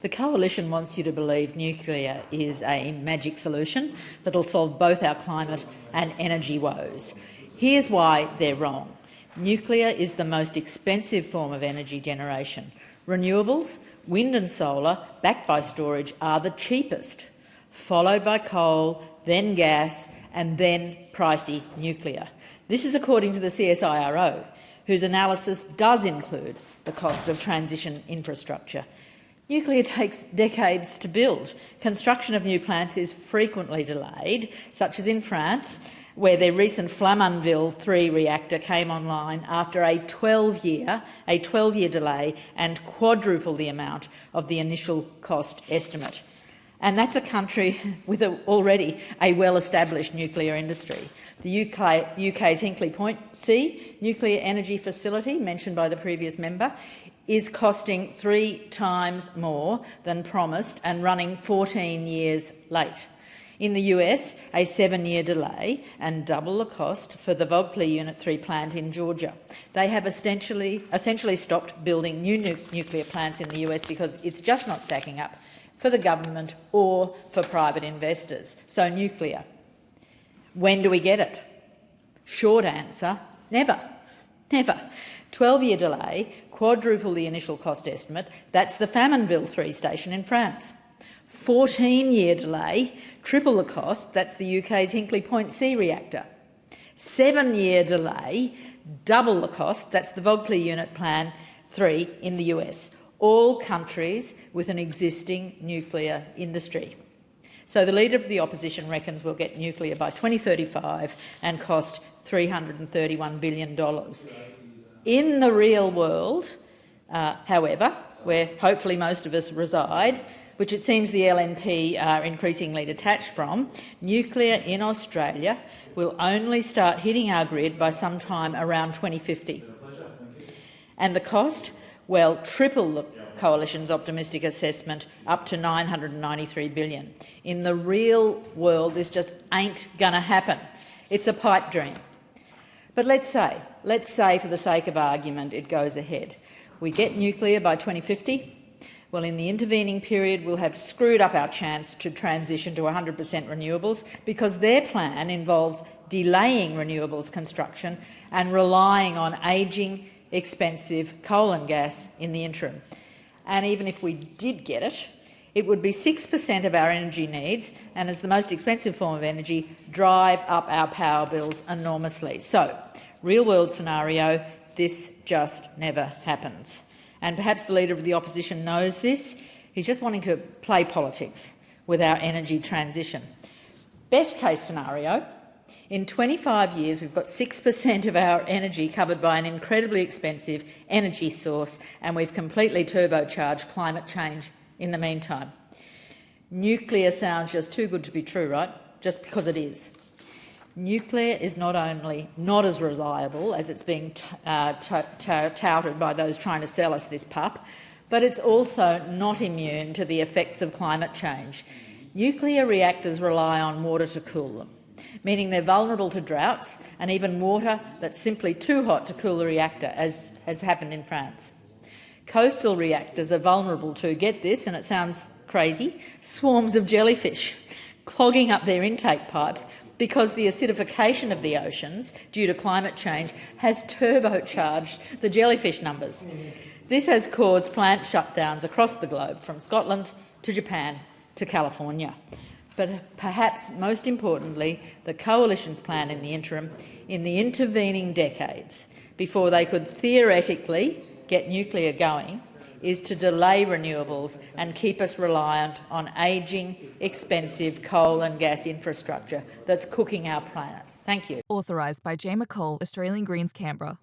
The Coalition wants you to believe nuclear is a magic solution that'll solve both our climate and energy woes. Here's why they're wrong. Nuclear is the most expensive form of energy generation. Renewables, wind and solar, backed by storage, are the cheapest, followed by coal, then gas, and then pricey nuclear. This is according to the CSIRO, whose analysis does include the cost of transition infrastructure. Nuclear takes decades to build. Construction of new plants is frequently delayed, such as in France, where their recent Flamanville 3 reactor came online after a 12-year delay and quadruple the amount of the initial cost estimate. And that's a country with already a well-established nuclear industry. The UK's Hinkley Point C nuclear energy facility, mentioned by the previous member, is costing 3 times more than promised and running 14 years late. In the US, a 7-year delay and double the cost for the Vogtle Unit 3 plant in Georgia. They have essentially stopped building new nuclear plants in the US because it's just not stacking up for the government or for private investors. So nuclear. When do we get it? Short answer, never. Never. 12-year delay, quadruple the initial cost estimate. That's the Flamanville 3 station in France. 14-year delay, triple the cost. That's the UK's Hinkley Point C reactor. 7-year delay, double the cost. That's the Vogtle Unit Plan 3 in the US. All countries with an existing nuclear industry. So the Leader of the Opposition reckons we'll get nuclear by 2035 and cost $331 billion. In the real world, however, where hopefully most of us reside, which it seems the LNP are increasingly detached from, nuclear in Australia will only start hitting our grid by sometime around 2050. And the cost? Well, triple the Coalition's optimistic assessment, up to $993 billion. In the real world, this just ain't going to happen. It's a pipe dream. But let's say for the sake of argument, it goes ahead. We get nuclear by 2050. Well, in the intervening period, we'll have screwed up our chance to transition to 100% renewables because their plan involves delaying renewables construction and relying on ageing, expensive coal and gas in the interim. And even if we did get it, it would be 6% of our energy needs and, as the most expensive form of energy, drive up our power bills enormously. So, real-world scenario, this just never happens. And perhaps the Leader of the Opposition knows this. He's just wanting to play politics with our energy transition. Best-case scenario, in 25 years we've got 6% of our energy covered by an incredibly expensive energy source, and we've completely turbocharged climate change in the meantime. Nuclear sounds just too good to be true, right? Just because it is. Nuclear is not only not as reliable as it's being touted by those trying to sell us this pup, but it's also not immune to the effects of climate change. Nuclear reactors rely on water to cool them, meaning they're vulnerable to droughts and even water that's simply too hot to cool the reactor, as has happened in France. Coastal reactors are vulnerable to, get this, and it sounds crazy, swarms of jellyfish clogging up their intake pipes because the acidification of the oceans due to climate change has turbocharged the jellyfish numbers. This has caused plant shutdowns across the globe, from Scotland to Japan to California. But perhaps most importantly, the Coalition's plan in the interim, in the intervening decades, before they could theoretically get nuclear going, is to delay renewables and keep us reliant on ageing, expensive coal and gas infrastructure that's cooking our planet. Thank you. Authorised by J. McCall, Australian Greens, Canberra.